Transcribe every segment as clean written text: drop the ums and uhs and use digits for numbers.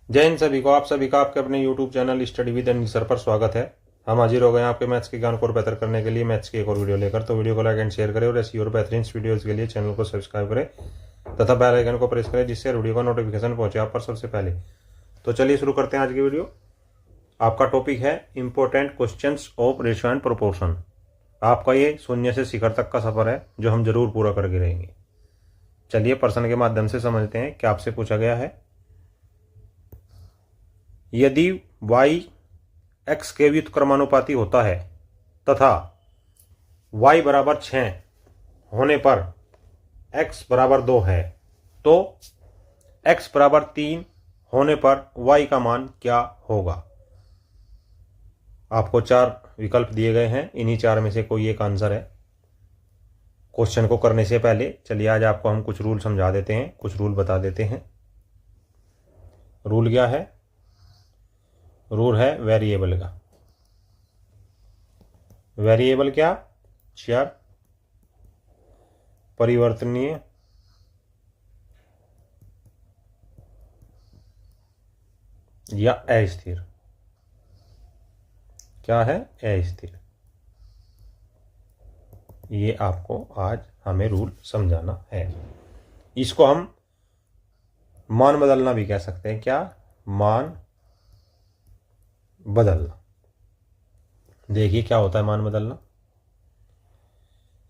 जय हिंद सभी को। आप सभी का आपके अपने YouTube channel study with NV sir पर स्वागत है। हम हाजिर हो गए हैं आपके मैथ्स के ज्ञान को और बेहतर करने के लिए मैथ्स की एक और वीडियो लेकर। तो वीडियो को लाइक एंड शेयर करें और ऐसी और बेहतरीन वीडियोस के लिए चैनल को सब्सक्राइब करें तथा बेल आइकन को प्रेस करें जिससे वीडियो का नोटिफिकेशन पहुंचे आप पर सबसे पहले। तो चलिए शुरू करते हैं आज की वीडियो। आपका टॉपिक है important questions of ratio and proportion. आपका ये शून्य से शिखर तक का सफर है जो हम जरूर पूरा करके रहेंगे। चलिए प्रश्न के माध्यम से समझते हैं क्या आपसे पूछा गया है। यदि y x के व्युत्क्रमानुपाती होता है तथा y बराबर 6 होने पर x बराबर 2 है तो x बराबर 3 होने पर y का मान क्या होगा। आपको 4 विकल्प दिए गए हैं, इन्हीं 4 में से कोई एक आंसर है। क्वेश्चन को करने से पहले चलिए आज आपको हम कुछ रूल समझा देते हैं, कुछ रूल बता देते हैं। रूल क्या है? रूल है वेरिएबल का। वेरिएबल क्या? चर, परिवर्तनीय, या अस्थिर। क्या है? अस्थिर। ये आपको आज हमें रूल समझाना है। इसको हम मान बदलना भी कह सकते हैं। क्या? मान बदलना। देखिए क्या होता है मान बदलना।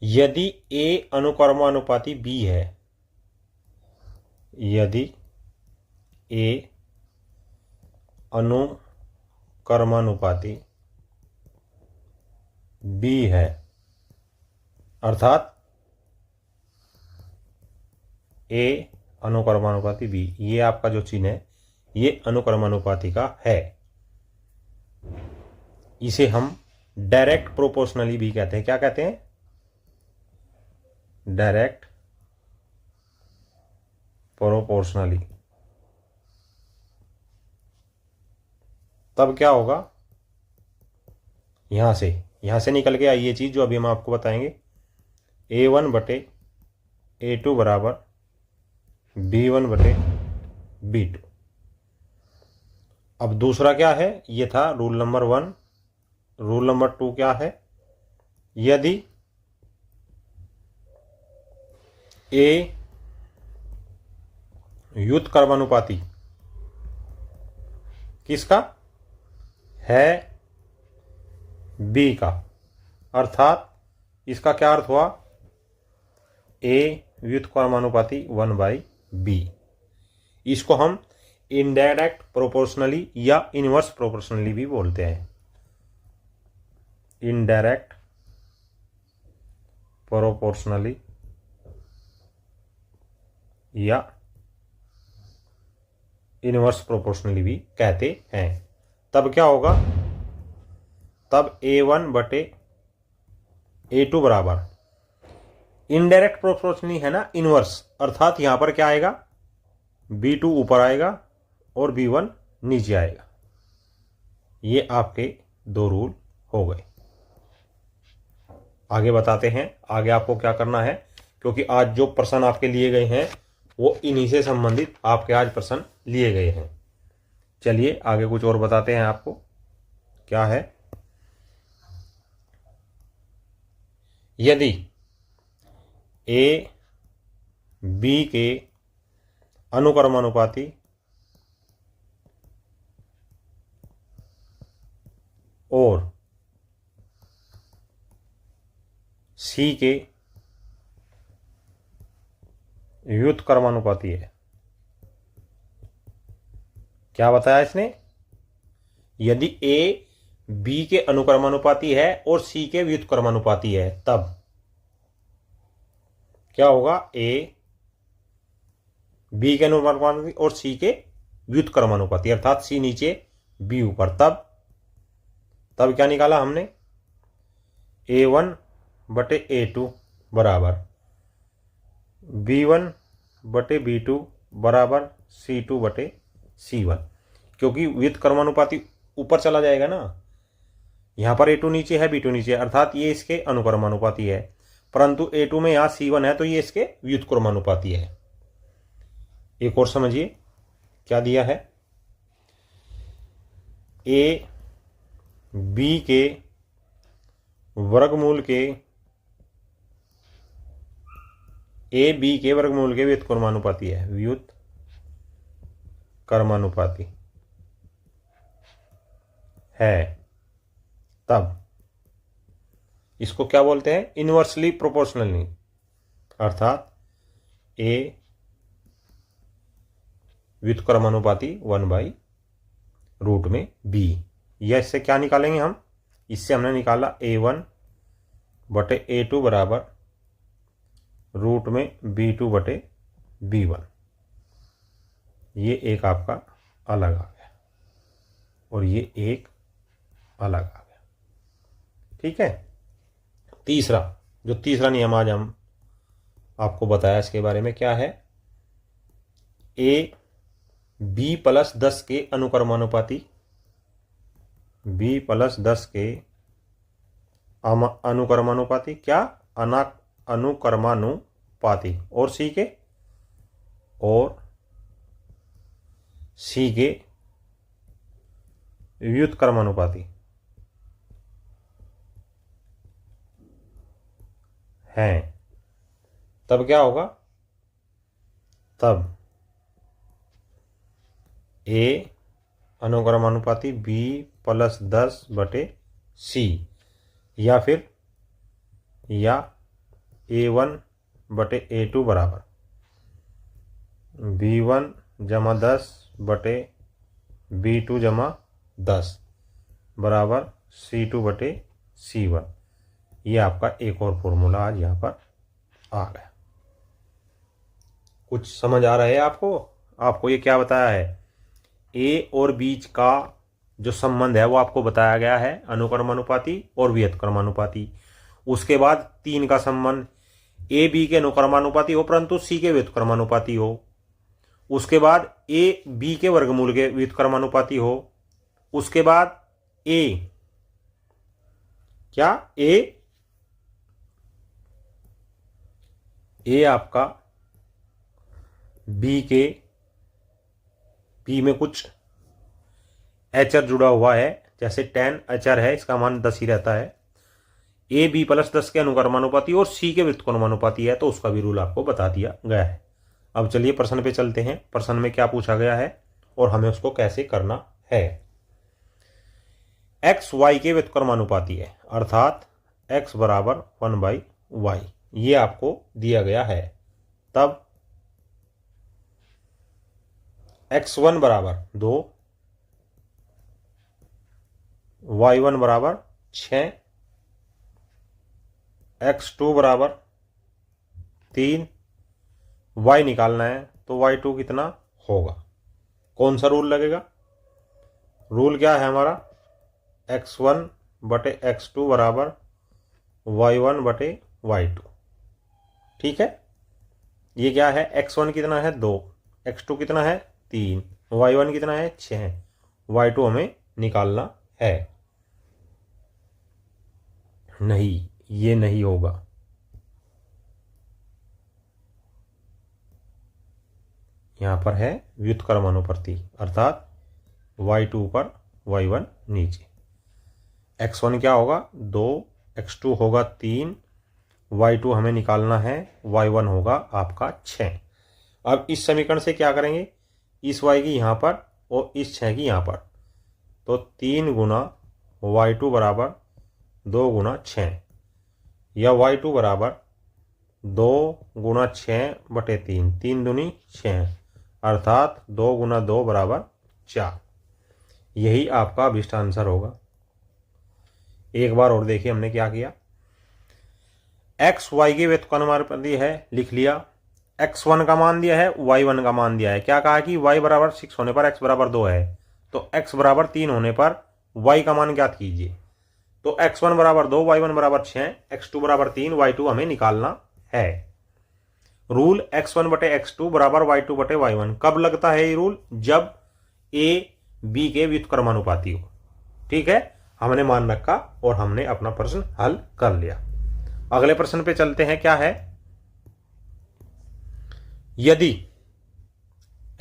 यदि a अनुक्रमानुपाती b है, यदि a अनुक्रमानुपाती b है अर्थात a अनुक्रमानुपाती b, ये आपका जो चिन्ह है ये अनुक्रमानुपाती का है। इसे हम डायरेक्ट प्रोपोर्शनली भी कहते हैं। क्या कहते हैं? Direct proportionally. तब क्या होगा? यहां से निकल के आई ये चीज जो अभी हम आपको बताएंगे। a1 बटे a2 बराबर b1 बटे b2। अब दूसरा क्या है? ये था रूल नंबर 1। रूल नंबर 2 क्या है? यदि a व्युत्क्रमानुपाती किसका है? b का। अर्थात इसका क्या अर्थ हुआ? a व्युत्क्रमानुपाती 1/b। इसको हम इनडायरेक्ट प्रोपोर्शनली या इनवर्स प्रोपोर्शनली भी बोलते हैं। इनडायरेक्ट प्रोपोर्शनली या इनवर्स प्रोपोर्शनली भी कहते हैं। तब क्या होगा? तब a1 बटे a2 बराबर इनडायरेक्ट प्रोपोर्शनली है ना, इनवर्स। अर्थात यहां पर क्या आएगा? b2 ऊपर आएगा और b1 नीचे आएगा। ये आपके 2 रूल हो गए। आगे बताते हैं आगे आपको क्या करना है, क्योंकि आज जो प्रश्न आपके लिए गए हैं वो इन्हीं से संबंधित आपके आज प्रश्न लिए गए हैं। चलिए आगे कुछ और बताते हैं आपको। क्या है? यदि a b के अनुक्रमानुपाती और c के व्युत्क्रमानुपाती है। क्या बताया इसने? यदि a b के अनुक्रमानुपाती है और c के व्युत्क्रमानुपाती है तब क्या होगा? a b के अनुक्रमानुपाती और c के व्युत्क्रमानुपाती अर्थात c नीचे b ऊपर। तब क्या निकाला हमने? a1 बटे a2 बराबर b1 बटे b2 बराबर c2 बटे c1। क्योंकि व्युत्क्रमानुपाती ऊपर चला जाएगा ना, यहां पर a2 नीचे है b2 नीचे, अर्थात ये इसके अनुक्रमानुपाती है। परंतु a2 में यहां c1 है तो ये इसके व्युत्क्रमानुपाती है। एक और समझिए क्या दिया है। ए बी के वर्गमूल के व्युत्क्रमानुपाती है, व्युत्क्रमानुपाती है, तब इसको क्या बोलते हैं? इनवर्सली प्रोपोर्शनल नहीं, अर्थात ए व्युत्क्रमानुपाती 1/रूट में बी। यह इससे क्या निकालेंगे हम? इससे हमने निकाला A1/A2 बराबर रूट में B2/B1। ये एक आपका अलग आ गया और ये एक अलग आ गया। ठीक है। तीसरा नियम आज हम आपको बताया, इसके बारे में क्या है? ए बी प्लस 10 के अनुक्रमानुपाती, अनुक्रमानुपाती क्या? अनुक्रमानुपाती, और सी के व्युत्क्रमानुपाती हैं। तब क्या होगा? तब ए अनुक्रमानुपाती बी प्लस 10/C, या फिर A1/A2 बराबर B1 जमा 10/B2 जमा 10 बराबर C2/C1। ये आपका एक और फॉर्मूला आज यहाँ पर आ गया। कुछ समझ आ रहा है आपको ये क्या बताया है? ए और बीच का जो संबंध है वो आपको बताया गया है, अनुक्रमानुपाती और व्युत्क्रमानुपाती। उसके बाद 3 का संबंध ए बी के अनुक्रमानुपाती हो परंतु सी के व्युत्क्रमानुपाती हो। उसके बाद ए बी के वर्गमूल के व्युत्क्रमानुपाती हो। उसके बाद ए आपका बी में कुछ एचर जुड़ा हुआ है, जैसे 10 एचर है, इसका मान 10 ही रहता है। ए बी प्लस 10 के अनुक्रमानुपाती और सी के व्युत्क्रमानुपाती है, तो उसका भी रूल आपको बता दिया गया है। अब चलिए प्रश्न पे चलते हैं। प्रश्न में क्या पूछा गया है और हमें उसको कैसे करना है। एक्स वाई के व्युत्क्रमानुपाती है, अर्थात एक्स बराबर 1/y, ये आपको दिया गया है। तब x1 बराबर 2, y1 बराबर 6, x2 बराबर 3, y निकालना है तो y2 कितना होगा? कौन सा रूल लगेगा? रूल क्या है हमारा? x1/x2 बराबर y1/y2। ठीक है। ये क्या है? x1 कितना है? 2, x2 कितना है? 3, y1 कितना है? 6, y2 हमें निकालना है। नहीं, ये नहीं होगा। यहां पर है व्युत्क्रमानुपाती, अर्थात y2 ऊपर y1 नीचे। x1 क्या होगा? 2, x2 होगा 3, y2 हमें निकालना है, y1 होगा आपका 6। अब इस समीकरण से क्या करेंगे? इस y की यहाँ पर और इस 6 की यहाँ पर, तो 3 गुना y2 बराबर 2 गुना 6, या y2 बराबर 2 गुना 6/3, 3 दूनी 6, अर्थात 2 गुना 2 बराबर 4। यही आपका अभिष्ट आंसर होगा। एक बार और देखिए हमने क्या किया। एक्स वाई के व्युत्क्रमानुपाती है, लिख लिया। x1 का मान दिया है, y1 का मान दिया है। क्या कहा कि y बराबर 6 होने पर x बराबर 2 है, तो x बराबर 3 होने पर y का मान ज्ञात कीजिए। तो x1 बराबर 2, y1 बराबर 6, x2 बराबर 3, y2 हमें निकालना है। रूल x1/x2 बराबर y2/y1 कब लगता है? ये रूल जब a b के व्युत्क्रमानुपाती हो। ठीक है, हमने मान रखा और हमने अपना प्रश्न हल कर लिया। अगले प्रश्न पे चलते हैं। क्या है? यदि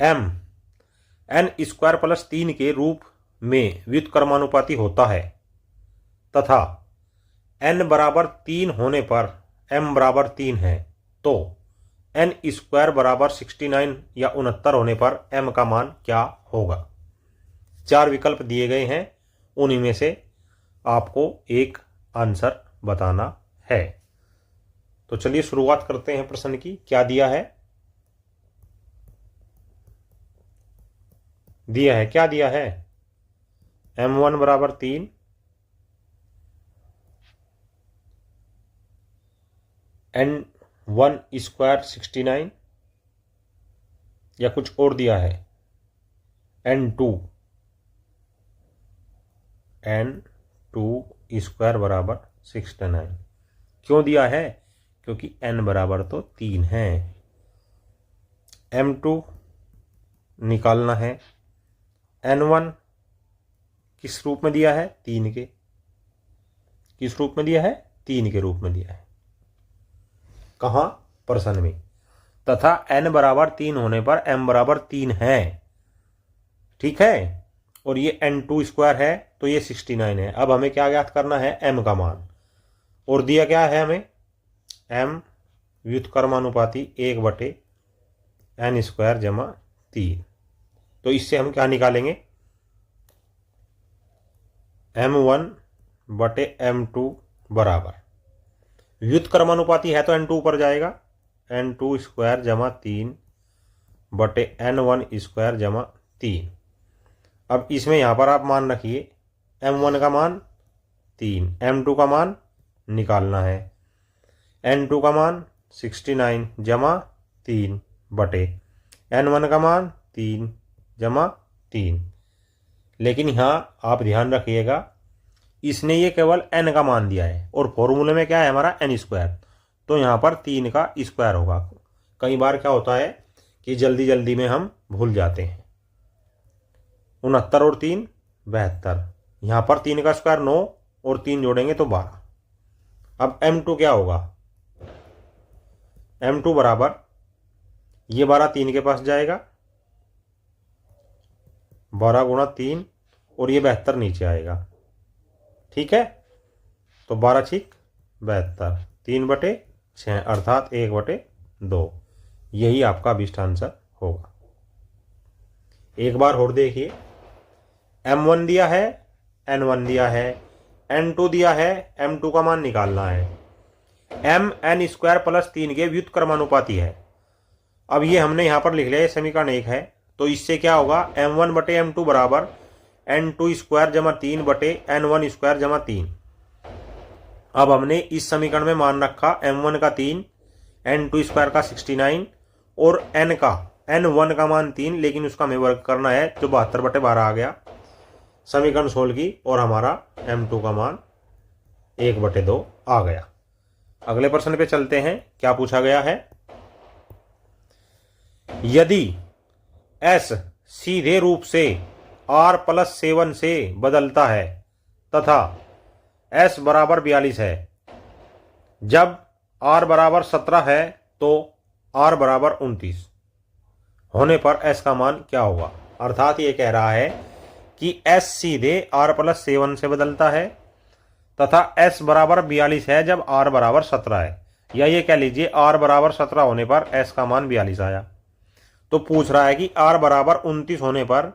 m n² + 3 के रूप में व्युत्क्रमानुपाती होता है तथा n बराबर 3 होने पर m बराबर 3 है तो n स्क्वायर बराबर 69 या 69 होने पर m का मान क्या होगा। 4 विकल्प दिए गए हैं, उन्हीं में से आपको एक आंसर बताना है। तो चलिए शुरुआत करते हैं प्रश्न की। क्या दिया है? क्या दिया है? m1 बराबर 3, n1 स्क्वायर 69 या कुछ और दिया है n2 स्क्वायर बराबर 69। क्यों दिया है? क्योंकि n बराबर तो 3 है। m2 निकालना है। n1 किस रूप में दिया है? 3 के। किस रूप में दिया है? 3 के रूप में दिया है। कहाँ? प्रश्न में। तथा n बराबर 3 होने पर m बराबर 3 है। ठीक है, और ये n2 स्क्वायर है तो ये 69 है। अब हमें क्या ज्ञात करना है? m का मान। और दिया क्या है हमें? m व्युत्क्रमानुपाती 1/n स्क्वायर जमा 3। तो इससे हम क्या निकालेंगे? m1/m2 बराबर, व्युत्क्रमानुपाती है तो n2 ऊपर जाएगा, n2 स्क्वायर जमा 3/n1 स्क्वायर जमा 3। अब इसमें यहाँ पर आप मान रखिए, m1 का मान 3, m2 का मान निकालना है। n2 का मान 69 जमा 3/n1 का मान 3 जमा 3। लेकिन यहाँ आप ध्यान रखिएगा, इसने ये केवल n का मान दिया है और फॉर्मूले में क्या है हमारा? n square. तो यहाँ पर 3 का स्क्वायर होगा। कई बार क्या होता है कि जल्दी जल्दी में हम भूल जाते हैं। 69 और 3 72। यहाँ पर 3 का स्क्वायर 9 और 3 जोड़ेंगे तो 12। अब m2 क्या होगा? m2 बराबर, ये 12 3 के पास जाएगा, 12 गुणा 3, और ये 72 नीचे आएगा। ठीक है, तो 12 छिक 72, 3/6 अर्थात 1/2। यही आपका अभिष्ट आंसर होगा। एक बार और देखिए, m1 दिया है, n1 दिया है, n2 दिया है, m2 का मान निकालना है। m n स्क्वायर प्लस 3 के व्युत्क्रमानुपाती है। अब ये हमने यहाँ पर लिख लिया, ये समीकरण 1 है। तो इससे क्या होगा? m1/m2 बराबर n2 स्क्वायर जमा 3/n1 स्क्वायर जमा 3। अब हमने इस समीकरण में मान रखा m1 का 3, n2 स्क्वायर का 69 और n1 का मान 3, लेकिन उसका हमें वर्ग करना है जो 72/12 आ गया समीकरण 16 की, और हमारा m2 का मान 1/2 आ गया। अगले प्रश्न पे चलते हैं। क्या पूछा गया है? यदि s सीधे रूप से r+7 से बदलता है तथा s बराबर 42 है, जब r बराबर 17 है तो r बराबर 29 होने पर s का मान क्या होगा। अर्थात ये कह रहा है कि s सीधे r+7 से बदलता है तथा s बराबर 42 है जब r बराबर 17 है, या ये कह लीजिए r बराबर 17 होने पर s का मान 42 आया। तो पूछ रहा है कि r बराबर 29 होने पर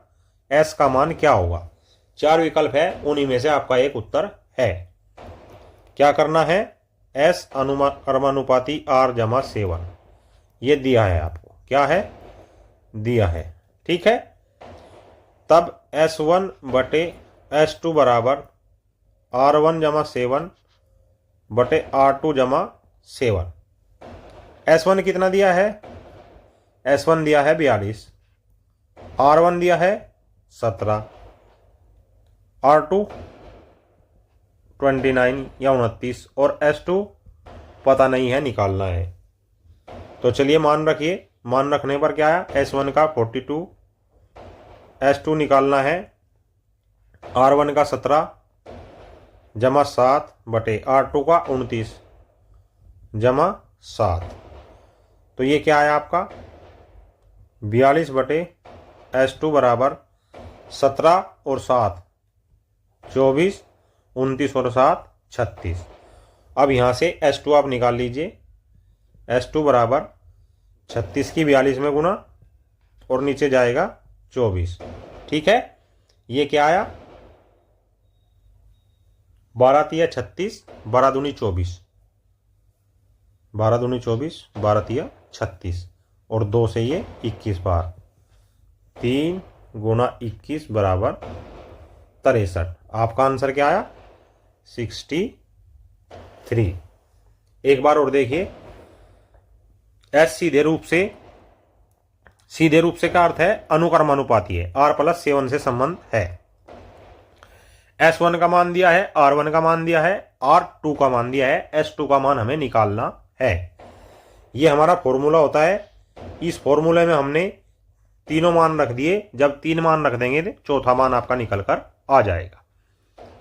s का मान क्या होगा। 4 विकल्प है, उन्हीं में से आपका एक उत्तर है। क्या करना है? s अनुक्रमानुपाती r जमा 7, ये दिया है आपको। क्या है? दिया है। ठीक है, तब s1/s2 बराबर r1 जमा 7/r2 जमा 7। s1 कितना दिया है? s1 दिया है 42, r1 दिया है 17, r2 29 या 29, और s2 पता नहीं है, निकालना है। तो चलिए मान रखिए। मान रखने पर क्या आया? s1 का 42, s2 निकालना है, r1 का 17 जमा 7/r2 का 29 जमा 7। तो ये क्या आया आपका? 42/s2 बराबर 17 और 7 24, 29 और 7 36। अब यहाँ से S2 आप निकाल लीजिए। S2 बराबर 36 की 42 में गुना और नीचे जाएगा 24। ठीक है, ये क्या आया, 12 तिया 36, 12 दूनी 24, 12 दूनी 24, 12 तिया 36 और 2 से ये 21 बार, 3 गुना 21 बराबर 63। आपका आंसर क्या आया, 63। एक बार और देखिए, एस सीधे रूप से का अर्थ है अनुक्रमानुपाती है, R+7 से संबंध है। S1 का मान दिया है, R1 का मान दिया है, R2 का मान दिया है, S2 का मान हमें निकालना है। ये हमारा फॉर्मूला होता है। इस फॉर्मूले में हमने तीनों मान रख दिए। जब 3 मान रख देंगे तो चौथा मान आपका निकल कर आ जाएगा।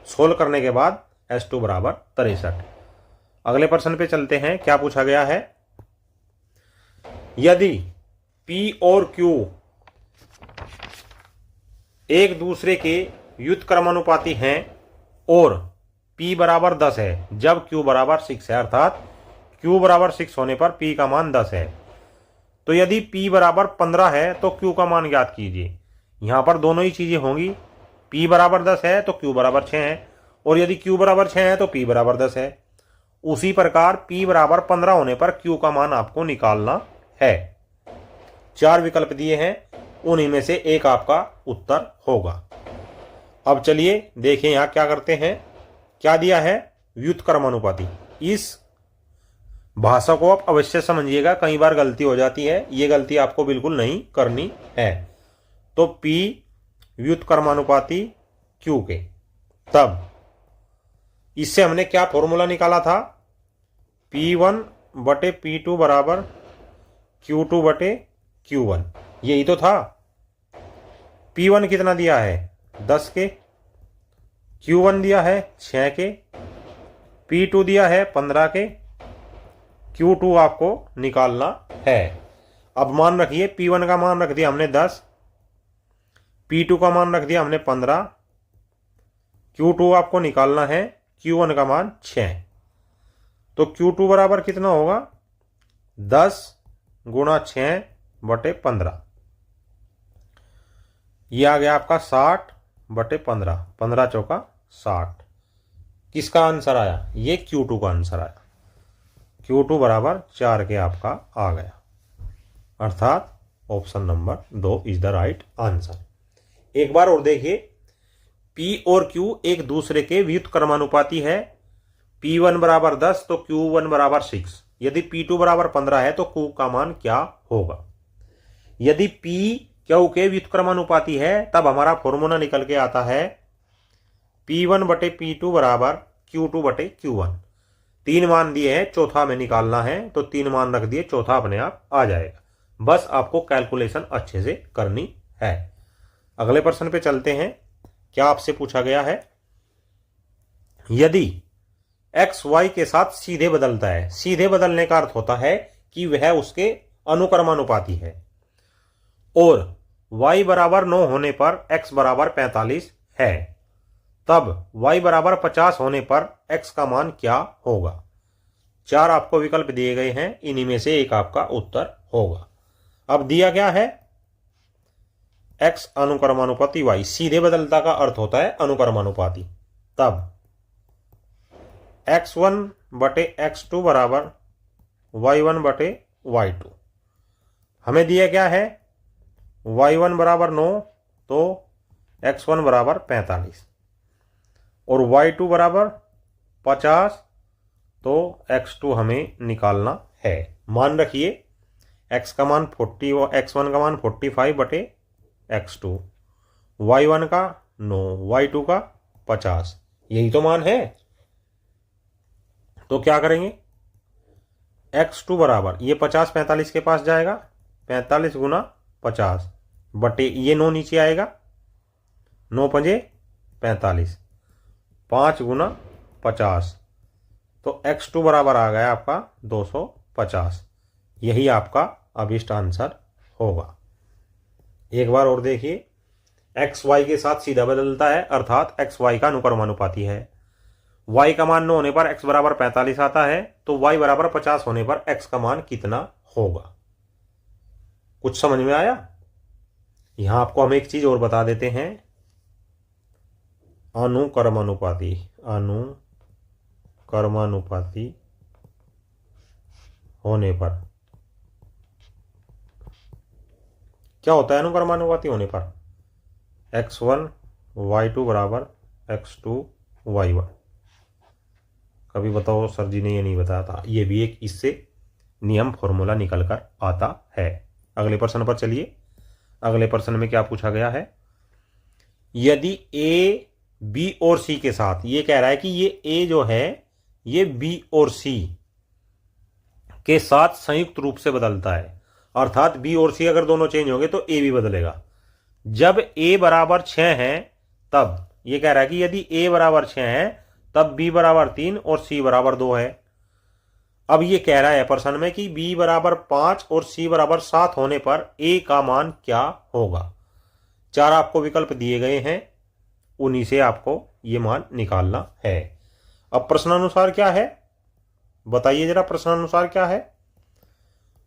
सोल्व करने के बाद S2 बराबर 63। अगले प्रश्न पे चलते हैं। क्या पूछा गया है, यदि P और Q एक दूसरे के व्युत्क्रमानुपाती हैं और P बराबर 10 है जब Q बराबर 6 है, अर्थात Q बराबर 6 होने पर P का मान 10 है, तो यदि P बराबर 15 है तो Q का मान ज्ञात कीजिए। यहां पर दोनों ही चीजें होंगी। P बराबर 10 है तो Q बराबर 6 है, और यदि Q बराबर 6 है तो P बराबर 10 है। उसी प्रकार P बराबर 15 होने पर Q का मान आपको निकालना है। 4 विकल्प दिए हैं, उन्हीं में से एक आपका उत्तर होगा। अब चलिए देखें यहां क्या करते हैं। क्या दिया है, व्युत्क्रमानुपाती। इस भाषा को आप अवश्य समझिएगा, कई बार गलती हो जाती है, ये गलती आपको बिल्कुल नहीं करनी है। तो P व्युत्क्रमानुपाती Q के, तब इससे हमने क्या फॉर्मूला निकाला था, P1 बटे P2 बराबर Q2 बटे Q1, यही तो था। P1 कितना दिया है, 10 के, Q1 दिया है 6 के, P2 दिया है 15 के, Q2 आपको निकालना है। अब मान रखिए, P1 का मान रख दिया हमने 10, P2 का मान रख दिया हमने 15, Q2 आपको निकालना है, Q1 का मान 6। तो Q2 बराबर कितना होगा, 10 गुणा 6 बटे 15, ये आ गया आपका 60 बटे 15, 15 चौका 60। किसका आंसर आया, ये Q2 का आंसर आया। Q2 बराबर 4 के आपका आ गया, अर्थात option number 2 is the right answer. एक बार और देखिए, P और Q एक दूसरे के व्युत्क्रमानुपाती है। P1 बराबर 10 तो Q1 बराबर 6। यदि P2 बराबर 15 है तो Q का मान क्या होगा। यदि P Q के व्युत्क्रमानुपाती है तब हमारा फॉर्मूला निकल के आता है P1 बटे P2 बराबर Q2 बटे Q1। 3 मान दिए हैं, चौथा में निकालना है, तो 3 मान रख दिए, चौथा अपने आप आ जाएगा। बस आपको कैलकुलेशन अच्छे से करनी है। अगले प्रश्न पे चलते हैं। क्या आपसे पूछा गया है, यदि x y के साथ सीधे बदलता है, सीधे बदलने का अर्थ होता है कि वह उसके अनुक्रमानुपाती है, और y बराबर 9 होने पर x बराबर 45 है, तब y बराबर 50 होने पर x का मान क्या होगा। 4 आपको विकल्प दिए गए हैं, इन्हीं में से एक आपका उत्तर होगा। अब दिया क्या है, x अनुक्रमानुपाती y, सीधे बदलता का अर्थ होता है अनुक्रमानुपाती, तब x1 बटे x2 बराबर y1 बटे y2। हमें दिया क्या है, y1 बराबर 9 तो x1 बराबर 45 और y2 बराबर 50 तो x2 हमें निकालना है। मान रखिए, x का मान 40, x1 का मान 45 बटे x2, y1 का 9, y2 का 50, यही तो मान है। तो क्या करेंगे, x2 बराबर, ये 50 45 के पास जाएगा, 45 गुना 50 बटे ये 9 नीचे आएगा, 9 पंजे 45, 5 गुना 50, तो x2 बराबर आ गया आपका 250। यही आपका अभिष्ट आंसर होगा। एक बार और देखिए, एक्स वाई के साथ सीधा बदलता है, अर्थात एक्स वाई का अनुक्रमानुपाती है। y का मान 9 होने पर x बराबर 45 आता है, तो y बराबर 50 होने पर x का मान कितना होगा। कुछ समझ में आया? यहां आपको हम एक चीज और बता देते हैं, अनुक्रमानुपाती होने पर क्या होता है? अनुक्रमानुपाती होने पर x1 y2 बराबर x2 y1। कभी बताओ सर जी ने ये नहीं बताया था, ये भी एक इससे नियम फॉर्मूला निकल कर आता है। अगले प्रश्न पर चलिए। अगले प्रश्न में क्या पूछा गया है? यदि a b और c के साथ, ये कह रहा है कि ये a जो है ये b और c के साथ संयुक्त रूप से बदलता है, अर्थात b और c अगर दोनों चेंज होंगे तो a भी बदलेगा। जब a बराबर 6 है तब, ये कह रहा है कि यदि a बराबर 6 है तब b बराबर 3 और c बराबर 2 है। अब ये कह रहा है प्रश्न में कि b बराबर 5 और c बराबर 7 होने पर a का मान क्या होगा। 4 आपको विकल्प दिए गए हैं, उन्हीं से आपको ये मान निकालना है। अब प्रश्नानुसार क्या है बताइए जरा, प्रश्नानुसार क्या है?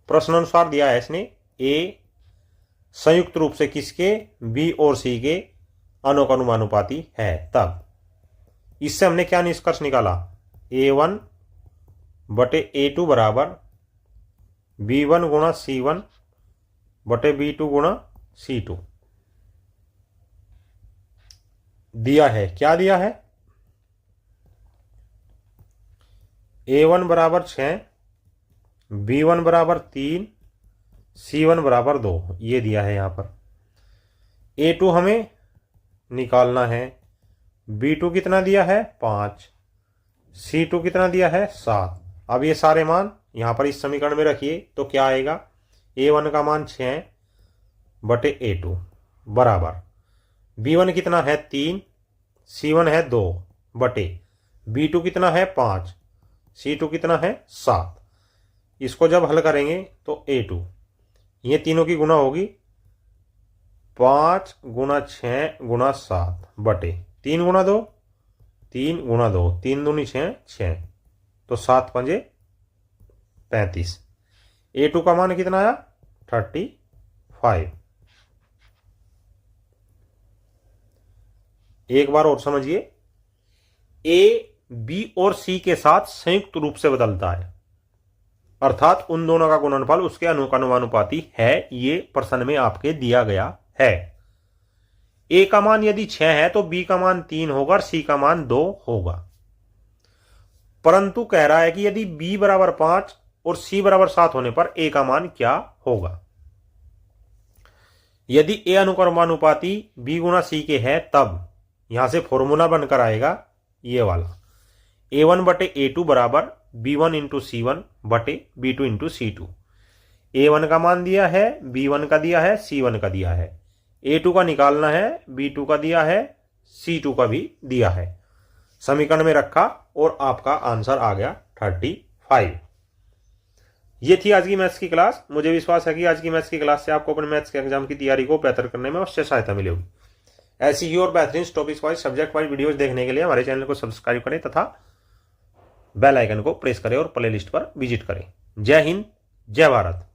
प्रश्नानुसार दिया है इसने a संयुक्त रूप से किसके? b और c के अनुक्रमानुपाती है। तब इससे हमने क्या निष्कर्ष निकाला? a1 बटे a2 बराबर b1 गुणा c1 बटे b2 गुणा c2 दिया है। क्या दिया है? a1 बराबर 6, b1 बराबर 3, c1 बराबर 2, ये दिया है। यहां पर a2 हमें निकालना है, b2 कितना दिया है? 5, c2 कितना दिया है? 7। अब ये सारे मान यहां पर इस समीकरण में रखिए तो क्या आएगा? a1 का मान 6 बटे a2 बराबर b1 कितना है? 3, c1 है 2 बटे b2 कितना है? 5, c2 कितना है? 7। इसको जब हल करेंगे तो a2, ये तीनों की गुणा होगी 5 गुणा 6 गुणा 7 बटे 3 गुणा 2, 3 गुणा 2, 3 दूनी 6, 6 तो 7 पंजे 35। a2 का मान कितना आया? 35। एक बार और समझिए, a b और c के साथ संयुक्त रूप से बदलता है, अर्थात उन दोनों का गुणनफल उसके अनुक्रमानुपाती है। ये प्रश्न में आपके दिया गया है। a का मान यदि 6 है तो b का मान 3 होगा और c का मान 2 होगा। परंतु कह रहा है कि यदि b बराबर 5 और c बराबर 7 होने पर a का मान क्या होगा। यदि a अनुक्रमानुपाती b गुणा c के है तब यहां से फॉर्मूला बनकर आएगा ये वाला, a1 बटे a2 बराबर b1 इंटू c1 बटे b2 इंटू c2। a1 का मान दिया है, b1 का दिया है, c1 का दिया है, a2 का निकालना है, b2 का दिया है, c2 का भी दिया है। समीकरण में रखा और आपका आंसर आ गया 35। ये थी आज की मैथ्स की क्लास। मुझे विश्वास है कि आज की मैथ्स की क्लास से आपको अपने मैथ्स के एग्जाम की तैयारी को बेहतर करने में अवश्य सहायता मिलेगी। ऐसी ही और बेहतरीन topics wise, subject wise videos देखने के लिए हमारे चैनल को सब्सक्राइब करें तथा बेल आइकन को प्रेस करें और प्लेलिस्ट पर विजिट करें। जय हिंद, जय भारत।